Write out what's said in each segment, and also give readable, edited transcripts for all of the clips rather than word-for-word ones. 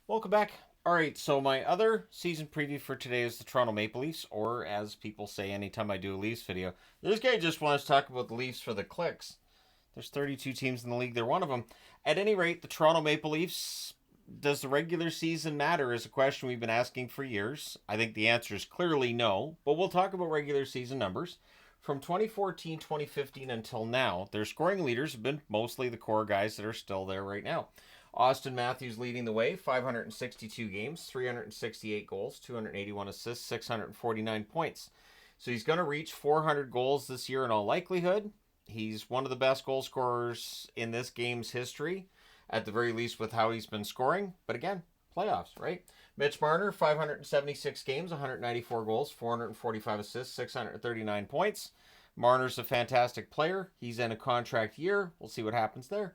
Welcome back. All right, so my other season preview for today is the Toronto Maple Leafs, or as people say anytime I do a Leafs video, this guy just wants to talk about the Leafs for the clicks. There's 32 teams in the league, they're one of them. At any rate, the Toronto Maple Leafs, does the regular season matter is a question we've been asking for years. I think the answer is clearly no, but we'll talk about regular season numbers. From 2014, 2015 until now, their scoring leaders have been mostly the core guys that are still there right now. Austin Matthews leading the way, 562 games, 368 goals, 281 assists, 649 points. So he's going to reach 400 goals this year in all likelihood. He's one of the best goal scorers in this game's history, at the very least with how he's been scoring. But again, playoffs, right? Mitch Marner, 576 games, 194 goals, 445 assists, 639 points. Marner's a fantastic player. He's in a contract year. We'll see what happens there.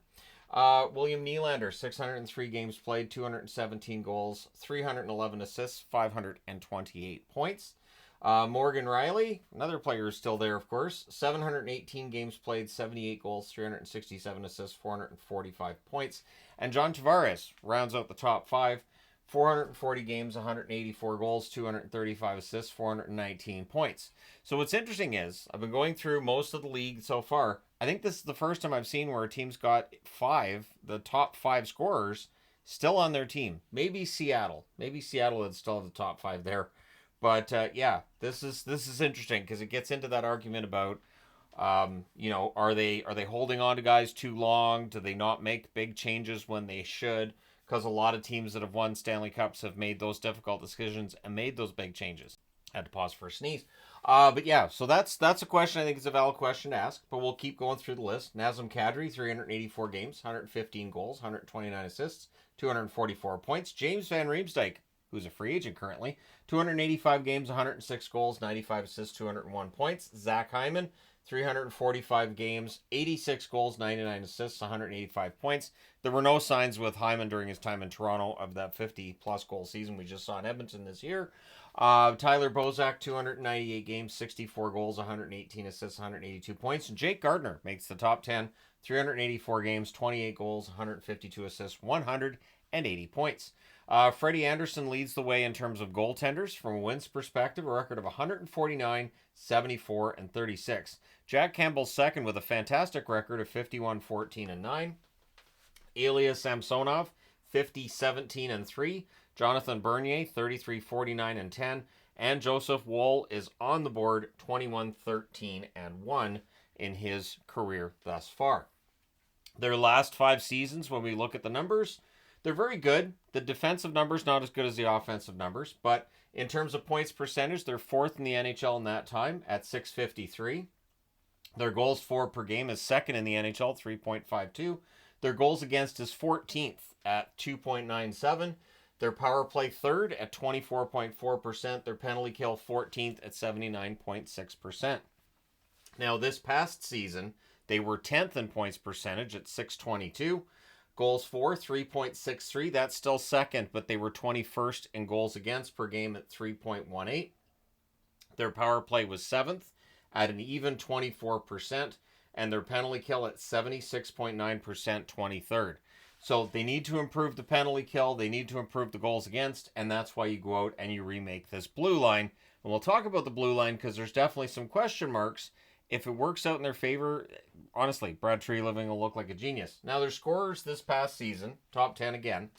William Nylander, 603 games played, 217 goals, 311 assists, 528 points. Morgan Rielly, another player who's still there, of course, 718 games played, 78 goals, 367 assists, 445 points. And John Tavares rounds out the top five, 440 games, 184 goals, 235 assists, 419 points. So what's interesting is I've been going through most of the league so far. I think this is the first time I've seen where a team's got the top five scorers still on their team. Maybe Seattle. Maybe Seattle would still have the top five there. But yeah, this is interesting because it gets into that argument about are they holding on to guys too long? Do they not make big changes when they should? Because a lot of teams that have won Stanley Cups have made those difficult decisions and made those big changes. Had to pause for a sneeze. But yeah, so that's a question I think is a valid question to ask. But we'll keep going through the list. Nazem Kadri, 384 games, 115 goals, 129 assists, 244 points. James Van Riemsdyk, who's a free agent currently, 285 games, 106 goals, 95 assists, 201 points. Zach Hyman, 345 games, 86 goals, 99 assists, 185 points. There were no signs with Hyman during his time in Toronto of that 50-plus goal season we just saw in Edmonton this year. Tyler Bozak, 298 games, 64 goals, 118 assists, 182 points. And Jake Gardiner makes the top 10, 384 games, 28 goals, 152 assists, 180 points. Freddie Anderson leads the way in terms of goaltenders from a wins perspective, a record of 149, 74, and 36. Jack Campbell's second with a fantastic record of 51, 14, and 9. Ilya Samsonov, 50, 17, and 3. Jonathan Bernier, 33, 49, and 10. And Joseph Woll is on the board, 21, 13, and 1 in his career thus far. Their last 5 seasons, when we look at the numbers, they're very good. The defensive numbers not as good as the offensive numbers, but in terms of points percentage, they're fourth in the NHL in that time at 653. Their goals for per game is second in the NHL, 3.52. Their goals against is 14th at 2.97. Their power play third at 24.4%. Their penalty kill 14th at 79.6%. Now, this past season, they were 10th in points percentage at 622. Goals for, 3.63. That's still second, but they were 21st in goals against per game at 3.18. Their power play was 7th at an even 24%, and their penalty kill at 76.9%, 23rd. So they need to improve the penalty kill, they need to improve the goals against, and that's why you go out and you remake this blue line. And we'll talk about the blue line because there's definitely some question marks. If it works out in their favor, honestly, Brad Treliving will look like a genius. Now, their scorers this past season, top 10 again.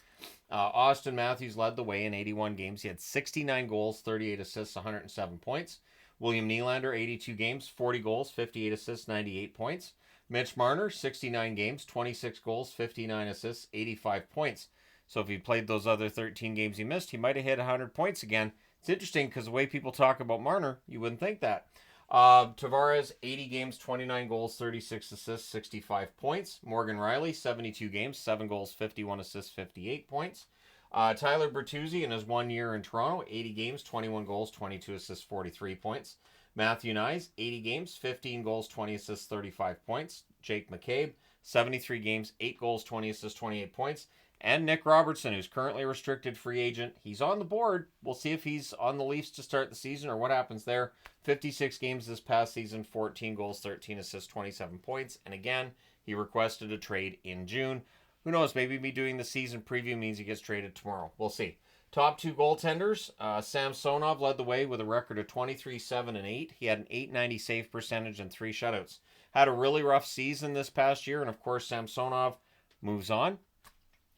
Austin Matthews led the way in 81 games. He had 69 goals, 38 assists, 107 points. William Nylander, 82 games, 40 goals, 58 assists, 98 points. Mitch Marner, 69 games, 26 goals, 59 assists, 85 points. So if he played those other 13 games he missed, he might have hit 100 points again. It's interesting because the way people talk about Marner, you wouldn't think that. Tavares, 80 games, 29 goals, 36 assists, 65 points. Morgan Rielly, 72 games, 7 goals, 51 assists, 58 points. Tyler Bertuzzi in his 1 year in Toronto, 80 games, 21 goals, 22 assists, 43 points. Matthew Knies, 80 games, 15 goals, 20 assists, 35 points. Jake McCabe, 73 games, 8 goals, 20 assists, 28 points. And Nick Robertson, who's currently a restricted free agent. He's on the board. We'll see if he's on the Leafs to start the season or what happens there. 56 games this past season, 14 goals, 13 assists, 27 points. And again, he requested a trade in June. Who knows? Maybe me doing the season preview means he gets traded tomorrow. We'll see. Top two goaltenders. Samsonov led the way with a record of 23, 7, and 8. He had an 890 save percentage and 3 shutouts. Had a really rough season this past year, and of course, Samsonov moves on.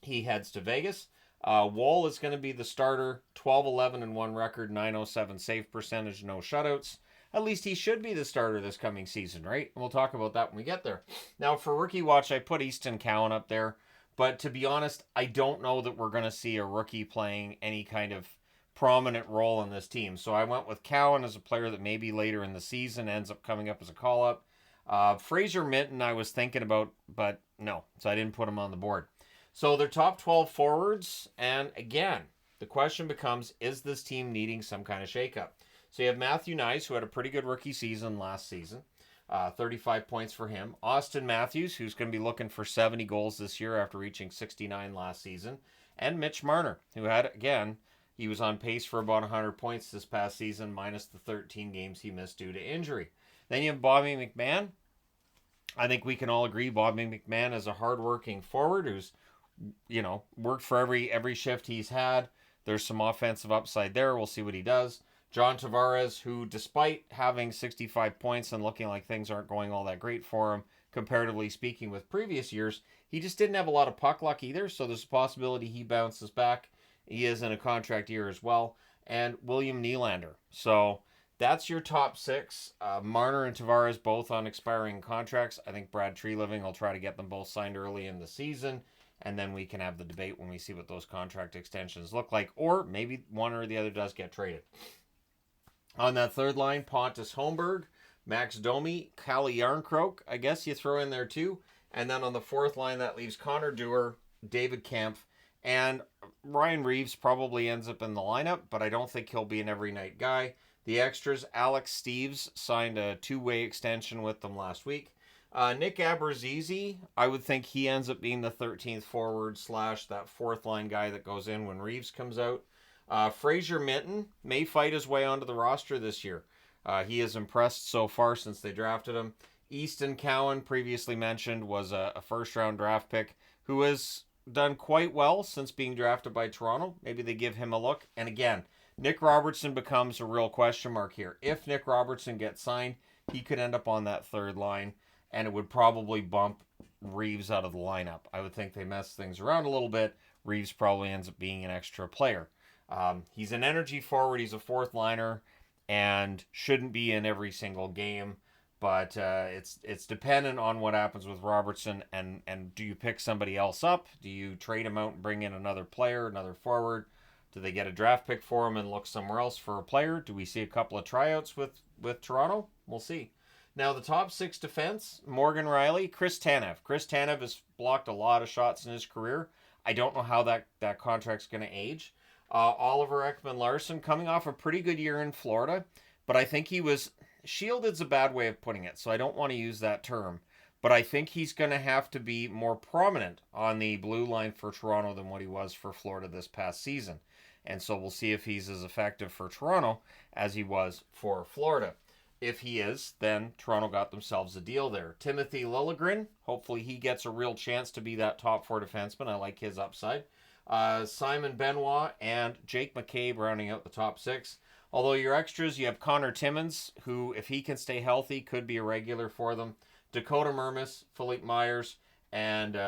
He heads to Vegas. Wall is going to be the starter. 12, 11, and 1 record, 907 save percentage, no shutouts. At least he should be the starter this coming season, right? And we'll talk about that when we get there. Now, for Rookie Watch, I put Easton Cowan up there. But to be honest, I don't know that we're going to see a rookie playing any kind of prominent role in this team. So I went with Cowan as a player that maybe later in the season ends up coming up as a call-up. Fraser Minton I was thinking about, but no. So I didn't put him on the board. So they're top 12 forwards. And again, the question becomes, is this team needing some kind of shakeup? So you have Matthew Nice, who had a pretty good rookie season last season. 35 points for him. Austin Matthews, who's going to be looking for 70 goals this year after reaching 69 last season. And Mitch Marner, who had, again, he was on pace for about 100 points this past season, minus the 13 games he missed due to injury. Then you have Bobby McMahon. I think we can all agree Bobby McMahon is a hardworking forward who's, worked for every shift he's had. There's some offensive upside there. We'll see what he does. John Tavares, who despite having 65 points and looking like things aren't going all that great for him, comparatively speaking with previous years, he just didn't have a lot of puck luck either, so there's a possibility he bounces back. He is in a contract year as well. And William Nylander. So that's your top 6. Marner and Tavares both on expiring contracts. I think Brad Treliving will try to get them both signed early in the season, and then we can have the debate when we see what those contract extensions look like, or maybe one or the other does get traded. On that third line, Pontus Holmberg, Max Domi, Kalle Yarncroke, I guess you throw in there too. And then on the fourth line, that leaves Connor Dewar, David Kempf, and Ryan Reeves probably ends up in the lineup, but I don't think he'll be an every night guy. The extras, Alex Steves signed a 2-way extension with them last week. Nick Abruzzese, I would think he ends up being the 13th forward / that fourth line guy that goes in when Reeves comes out. Fraser Minton may fight his way onto the roster this year. He has impressed so far since they drafted him. Easton Cowan, previously mentioned, was a first-round draft pick who has done quite well since being drafted by Toronto. Maybe they give him a look. And again, Nick Robertson becomes a real question mark here. If Nick Robertson gets signed, he could end up on that third line, and it would probably bump Reeves out of the lineup. I would think they mess things around a little bit. Reeves probably ends up being an extra player. He's an energy forward. He's a fourth liner and shouldn't be in every single game. But it's dependent on what happens with Robertson. And do you pick somebody else up? Do you trade him out and bring in another player, another forward? Do they get a draft pick for him and look somewhere else for a player? Do we see a couple of tryouts with Toronto? We'll see. Now, the top 6 defense, Morgan Rielly, Chris Tanev. Chris Tanev has blocked a lot of shots in his career. I don't know how that contract's going to age. Oliver Ekman-Larsson coming off a pretty good year in Florida, but I think he was shielded's a bad way of putting it, so I don't want to use that term. But I think he's going to have to be more prominent on the blue line for Toronto than what he was for Florida this past season. And so we'll see if he's as effective for Toronto as he was for Florida. If he is, then Toronto got themselves a deal there. Timothy Liljegren, hopefully he gets a real chance to be that top 4 defenseman. I like his upside. Simon Benoit and Jake McCabe rounding out the top 6. Although your extras, you have Connor Timmins, who, if he can stay healthy, could be a regular for them. Dakota Mermis, Philippe Myers, and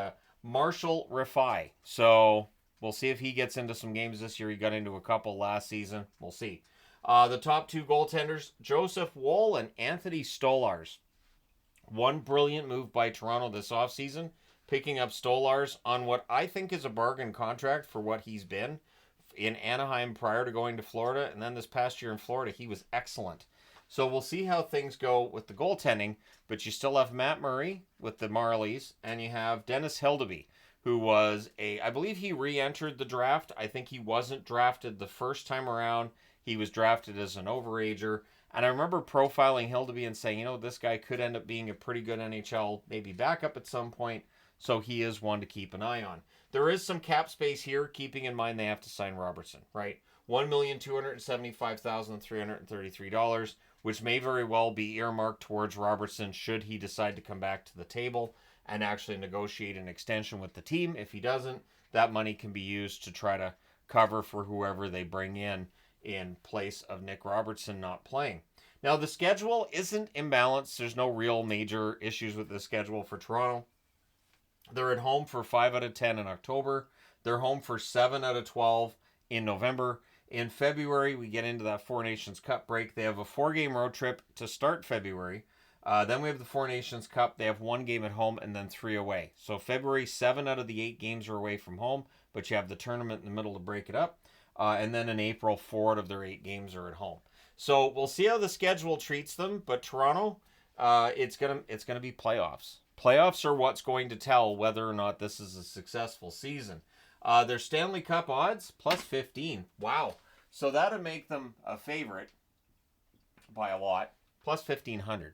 Marshall Rifai. So we'll see if he gets into some games this year. He got into a couple last season. We'll see. The top 2 goaltenders, Joseph Woll and Anthony Stolarz. One brilliant move by Toronto this offseason, picking up Stolarz on what I think is a bargain contract for what he's been in Anaheim prior to going to Florida. And then this past year in Florida, he was excellent. So we'll see how things go with the goaltending. But you still have Matt Murray with the Marlies, and you have Dennis Hildeby, who was I believe he re-entered the draft. I think he wasn't drafted the first time around. He was drafted as an overager. And I remember profiling Hildeby and saying, this guy could end up being a pretty good NHL, maybe backup at some point. So he is one to keep an eye on. There is some cap space here, keeping in mind they have to sign Robertson, right? $1,275,333, which may very well be earmarked towards Robertson should he decide to come back to the table. and actually negotiate an extension with the team. If he doesn't, that money can be used to try to cover for whoever they bring in place of Nick Robertson not playing. Now, the schedule isn't imbalanced. There's no real major issues with the schedule for Toronto. They're at home for 5 out of 10 in October. They're home for 7 out of 12 in November. In February, we get into that Four Nations Cup break. They have a 4-game road trip to start February. Then we have the Four Nations Cup. They have 1 game at home and then 3 away. So February, 7 out of the 8 games are away from home, but you have the tournament in the middle to break it up. And then in April, 4 out of their 8 games are at home. So we'll see how the schedule treats them. But Toronto, it's gonna be playoffs. Playoffs are what's going to tell whether or not this is a successful season. Their Stanley Cup odds, plus 15. Wow. So that would make them a favorite by a lot. Plus 1,500.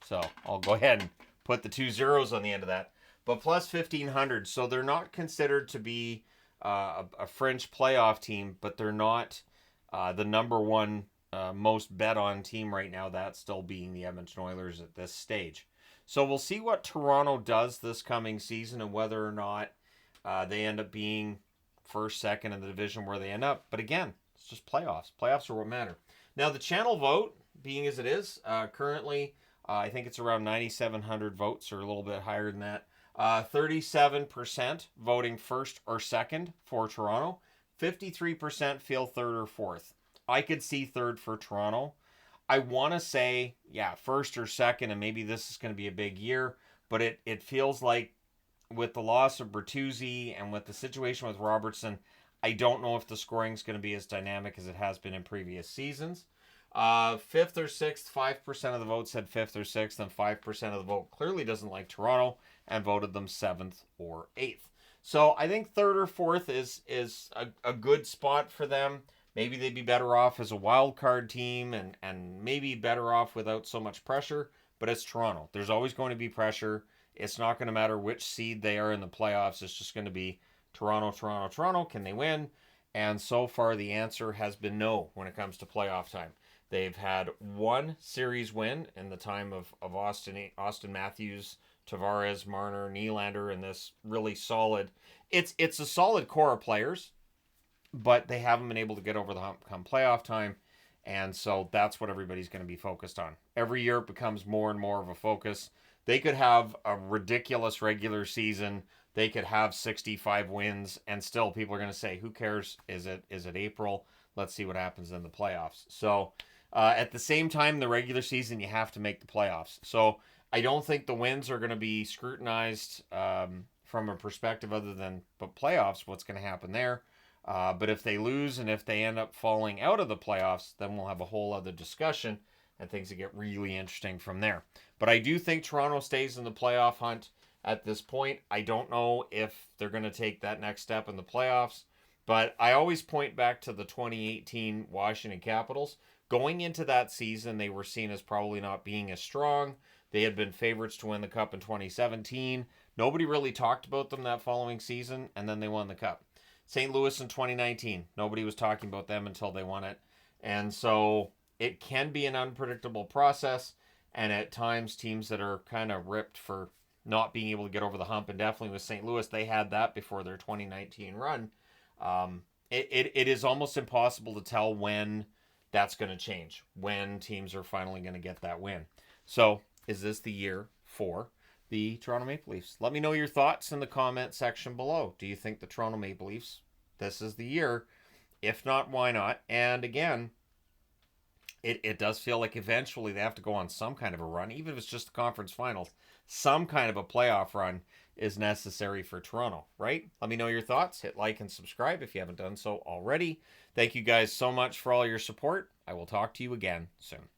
So I'll go ahead and put the 2 zeros on the end of that. But plus 1,500. So they're not considered to be a French playoff team, but they're not the number one most bet on team right now. That still being the Edmonton Oilers at this stage. So we'll see what Toronto does this coming season and whether or not they end up being first, second in the division where they end up. But again, it's just playoffs. Playoffs are what matter. Now, the channel vote, being as it is, currently, I think it's around 9,700 votes or a little bit higher than that. 37% voting first or second for Toronto. 53% feel third or fourth. I could see third for Toronto. I want to say, yeah, first or second, and maybe this is going to be a big year, but it feels like with the loss of Bertuzzi and with the situation with Robertson, I don't know if the scoring is going to be as dynamic as it has been in previous seasons. Fifth or sixth, 5% of the vote said fifth or sixth, and 5% of the vote clearly doesn't like Toronto and voted them seventh or eighth. So I think third or fourth is a good spot for them. Maybe they'd be better off as a wild card team and maybe better off without so much pressure, but it's Toronto. There's always going to be pressure. It's not going to matter which seed they are in the playoffs. It's just going to be Toronto, Toronto, Toronto. Can they win? And so far, the answer has been no when it comes to playoff time. They've had 1 series win in the time of Austin Matthews, Tavares, Marner, Nylander, and this really solid. It's a solid core of players, but they haven't been able to get over the hump come playoff time, and so that's what everybody's going to be focused on. Every year it becomes more and more of a focus. They could have a ridiculous regular season. They could have 65 wins, and still people are going to say, who cares? Is it April? Let's see what happens in the playoffs. So at the same time, the regular season, you have to make the playoffs. So I don't think the wins are going to be scrutinized from a perspective other than but playoffs, what's going to happen there. But if they lose and if they end up falling out of the playoffs, then we'll have a whole other discussion and things that get really interesting from there. But I do think Toronto stays in the playoff hunt at this point. I don't know if they're going to take that next step in the playoffs, but I always point back to the 2018 Washington Capitals. Going into that season, they were seen as probably not being as strong. They had been favorites to win the Cup in 2017. Nobody really talked about them that following season, and then they won the Cup. St. Louis in 2019. Nobody was talking about them until they won it. And so it can be an unpredictable process. And at times, teams that are kind of ripped for not being able to get over the hump, and definitely with St. Louis, they had that before their 2019 run. It is almost impossible to tell when that's going to change, when teams are finally going to get that win. So is this the year for the Toronto Maple Leafs? Let me know your thoughts in the comment section below. Do you think the Toronto Maple Leafs, this is the year? If not, why not? And again, it does feel like eventually they have to go on some kind of a run, even if it's just the conference finals. Some kind of a playoff run is necessary for Toronto, right? Let me know your thoughts. Hit like and subscribe if you haven't done so already. Thank you guys so much for all your support. I will talk to you again soon.